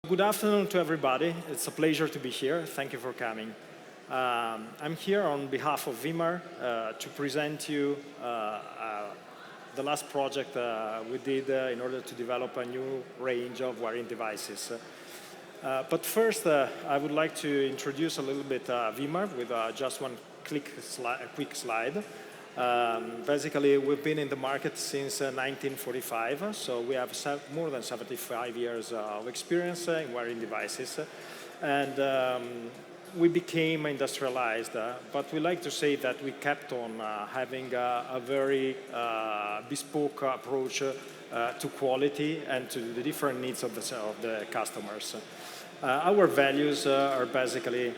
Good afternoon to everybody. It's a pleasure to be here. Thank you for coming. I'm here on behalf of Vimar to present you the last project we did in order to develop a new range of wiring devices. But first, I would like to introduce a little bit Vimar with just one quick slide. Basically, we've been in the market since 1945, so we have more than 75 years of experience in wiring devices. And we became industrialized, but we like to say that we kept on having a very bespoke approach to quality and to the different needs of the customers. Our values are basically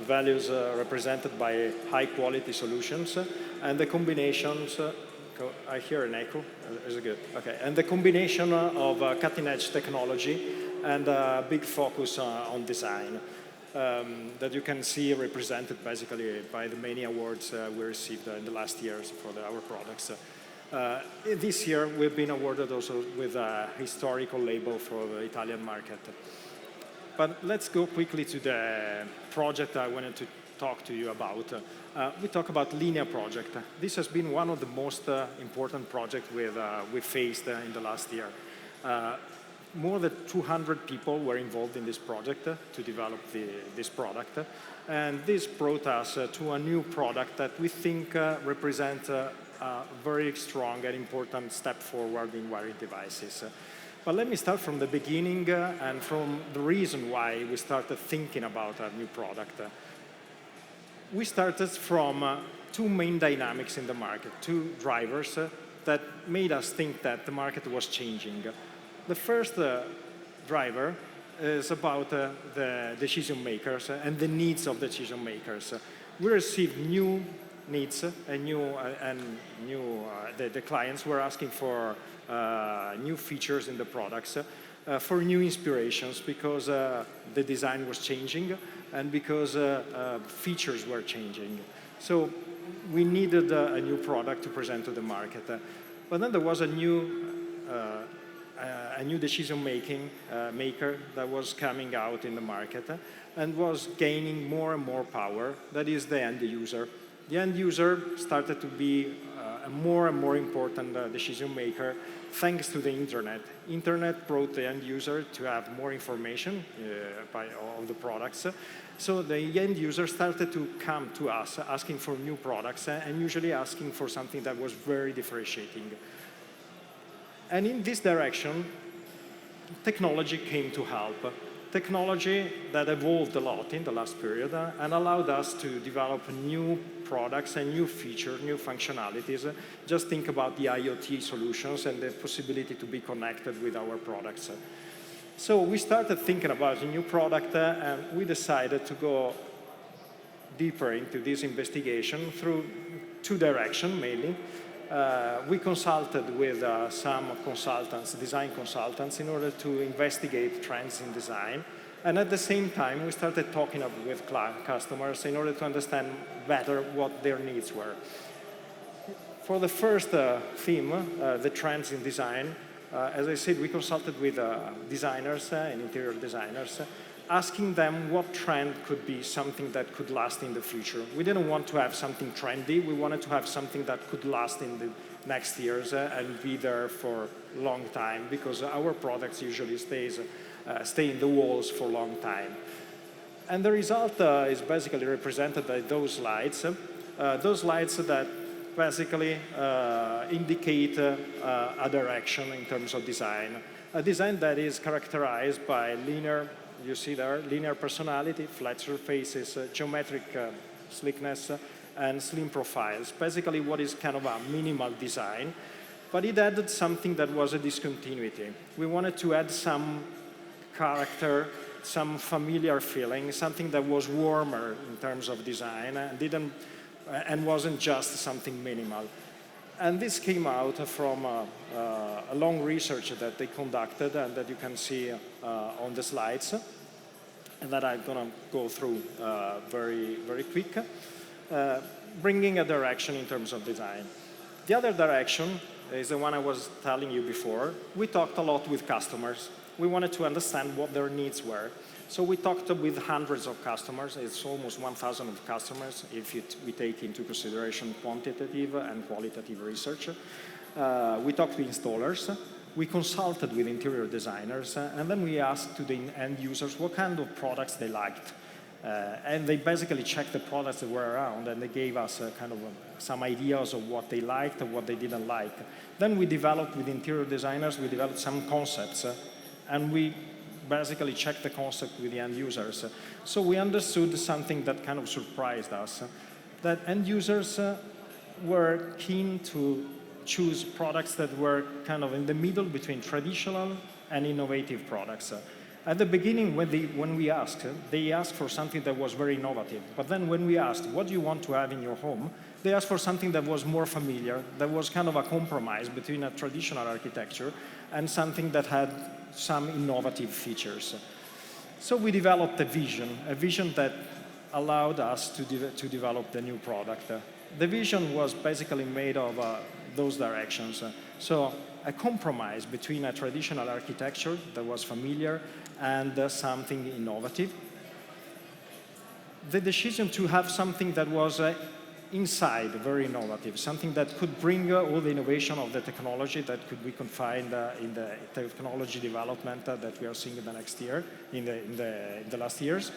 values represented by high-quality solutions, and the combinations. I hear an echo. Is it good? Okay. And the combination of cutting-edge technology and a big focus on design that you can see represented basically by the many awards we received in the last years for our products. This year, we've been awarded also with a historical label for the Italian market. But let's go quickly to the project I wanted to talk to you about. We talk about Linea project. This has been one of the most important projects we faced in the last year. More than 200 people were involved in this project to develop this product. And this brought us to a new product that we think represents a very strong and important step forward in wiring devices. But let me start from the beginning and from the reason why we started thinking about a new product. We started from two main dynamics in the market, two drivers that made us think that the market was changing. The first driver is about the decision makers and the needs of decision makers. We received new needs and the clients were asking for new features in the products, for new inspirations because the design was changing and because features were changing. So we needed a new product to present to the market. But then there was a new decision-making maker that was coming out in the market and was gaining more and more power. That is the end user. The end user started to be a more and more important decision maker thanks to the internet. Internet brought the end user to have more information of the products. So the end user started to come to us asking for new products and usually asking for something that was very differentiating. And in this direction, technology came to help. Technology that evolved a lot in the last period and allowed us to develop new products and new features, new functionalities. Just think about the IoT solutions and the possibility to be connected with our products. So we started thinking about a new product and we decided to go deeper into this investigation through two directions mainly. We consulted with some consultants, design consultants, in order to investigate trends in design. And at the same time, we started talking with customers in order to understand better what their needs were. For the first theme, the trends in design, as I said, we consulted with designers and interior designers, asking them what trend could be something that could last in the future. We didn't want to have something trendy. We wanted to have something that could last in the next years and be there for a long time because our products usually stay in the walls for a long time. And the result is basically represented by those slides that basically indicate a direction in terms of design. A design that is characterized by linear, you see there, linear personality, flat surfaces, geometric sleekness, and slim profiles. Basically what is kind of a minimal design, but it added something that was a discontinuity. We wanted to add some character, some familiar feeling, something that was warmer in terms of design and wasn't just something minimal. And this came out from a long research that they conducted and that you can see on the slides, and that I'm going to go through very, very quick, bringing a direction in terms of design. The other direction is the one I was telling you before. We talked a lot with customers. we wanted to understand what their needs were. So we talked with hundreds of customers. It's almost 1,000 of customers if we take into consideration quantitative and qualitative research. We talked to installers. We consulted with interior designers, and then we asked to the end users what kind of products they liked. And they basically checked the products that were around, and they gave us some ideas of what they liked and what they didn't like. Then we developed with interior designers, we developed some concepts, and we basically checked the concept with the end users. So we understood something that kind of surprised us, that end users were keen to choose products that were kind of in the middle between traditional and innovative products. At the beginning, when we asked, they asked for something that was very innovative. But then when we asked, what do you want to have in your home? They asked for something that was more familiar, that was kind of a compromise between a traditional architecture and something that had some innovative features. So we developed a vision that allowed us to develop the new product. The vision was basically made of those directions. So a compromise between a traditional architecture that was familiar and something innovative. The decision to have something that was inside, very innovative, something that could bring all the innovation of the technology that we could find in the technology development that we are seeing in the next year, in the last years.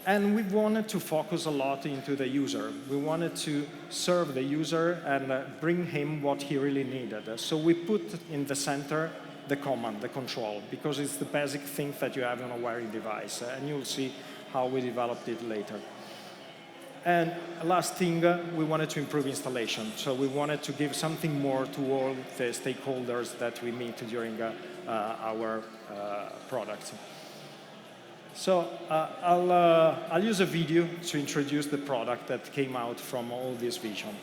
And we wanted to focus a lot into the user. We wanted to serve the user and bring him what he really needed. So we put in the center the command, the control, because it's the basic thing that you have on a wiring device. And you'll see how we developed it later. And last thing, we wanted to improve installation. So we wanted to give something more to all the stakeholders that we meet during our products. So I'll use a video to introduce the product that came out from all this vision.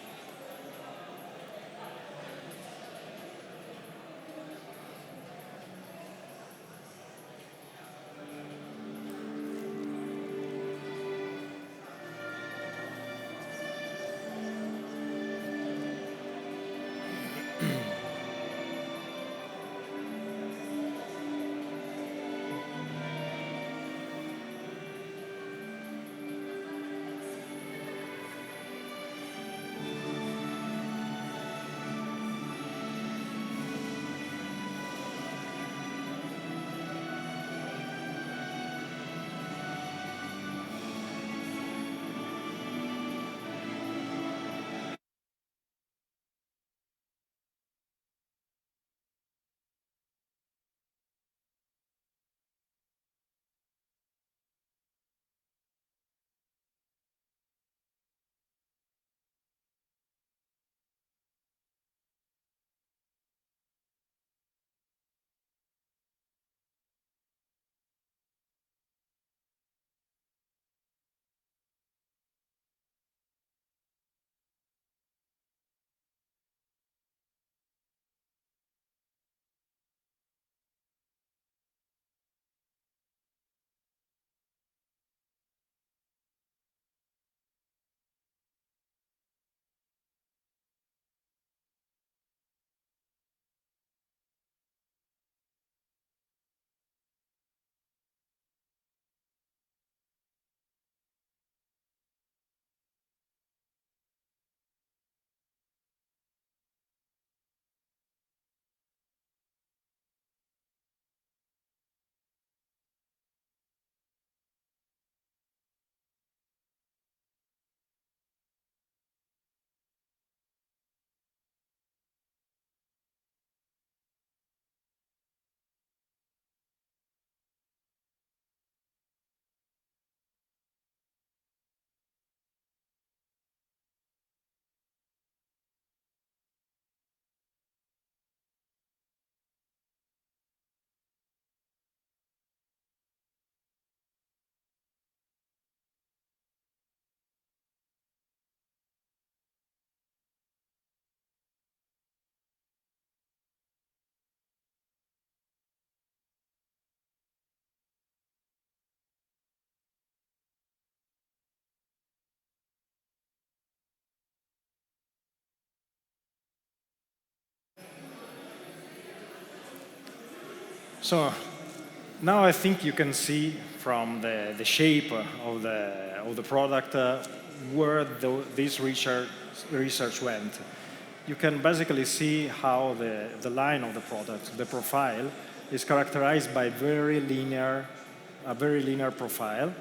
So now I think you can see from the shape of the product where this research went. You can basically see how the line of the product, the profile, is characterized by a very linear profile,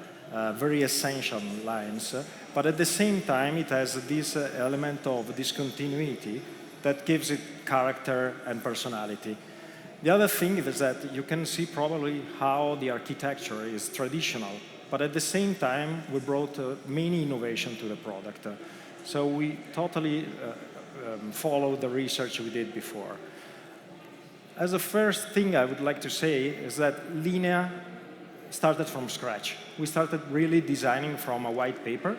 very essential lines, but at the same time it has this element of discontinuity that gives it character and personality. The other thing is that you can see probably how the architecture is traditional, but at the same time we brought many innovation to the product. So we totally follow the research we did before. As a first thing I would like to say is that Linea started from scratch. We started really designing from a white paper.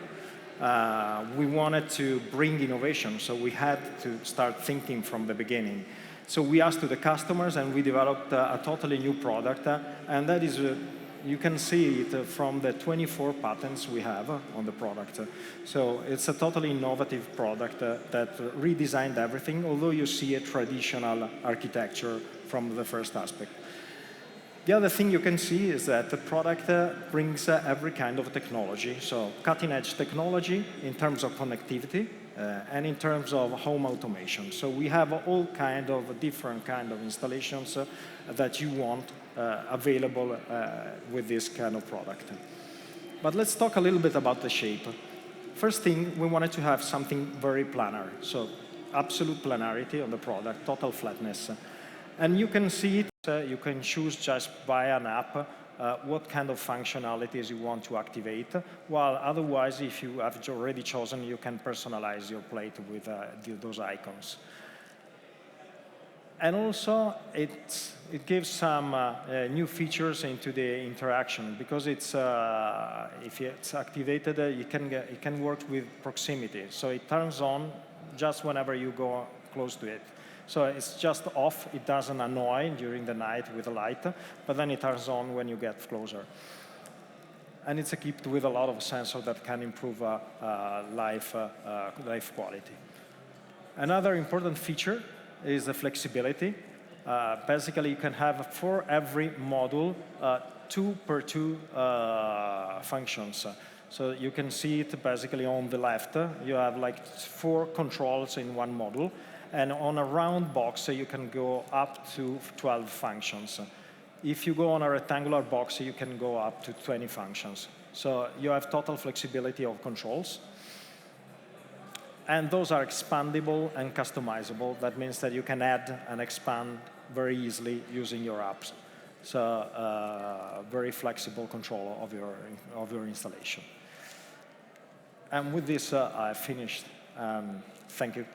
We wanted to bring innovation, so we had to start thinking from the beginning. So we asked to the customers and we developed a totally new product, and that is you can see it from the 24 patents we have on the product. So it's a totally innovative product that redesigned everything, although you see a traditional architecture from the first aspect. The other thing you can see is that the product brings every kind of technology, so cutting-edge technology in terms of connectivity and in terms of home automation. So we have all kind of different kind of installations that you want available with this kind of product. But let's talk a little bit about the shape. First thing, we wanted to have something very planar, so absolute planarity on the product, total flatness. And you can see it, you can choose just by an app what kind of functionalities you want to activate, while otherwise, if you have already chosen, you can personalize your plate with those icons. And also, it gives some new features into the interaction, because it's, if it's activated, it can work with proximity. So it turns on just whenever you go close to it. So it's just off, it doesn't annoy during the night with the light, but then it turns on when you get closer. And it's equipped with a lot of sensors that can improve life quality. Another important feature is the flexibility. Basically, you can have for every module 2x2 functions. So you can see it basically on the left. You have like 4 controls in one module. And on a round box, you can go up to 12 functions. If you go on a rectangular box, you can go up to 20 functions. So you have total flexibility of controls. And those are expandable and customizable. That means that you can add and expand very easily using your apps. So very flexible control of your installation. And with this, I finished. Thank you.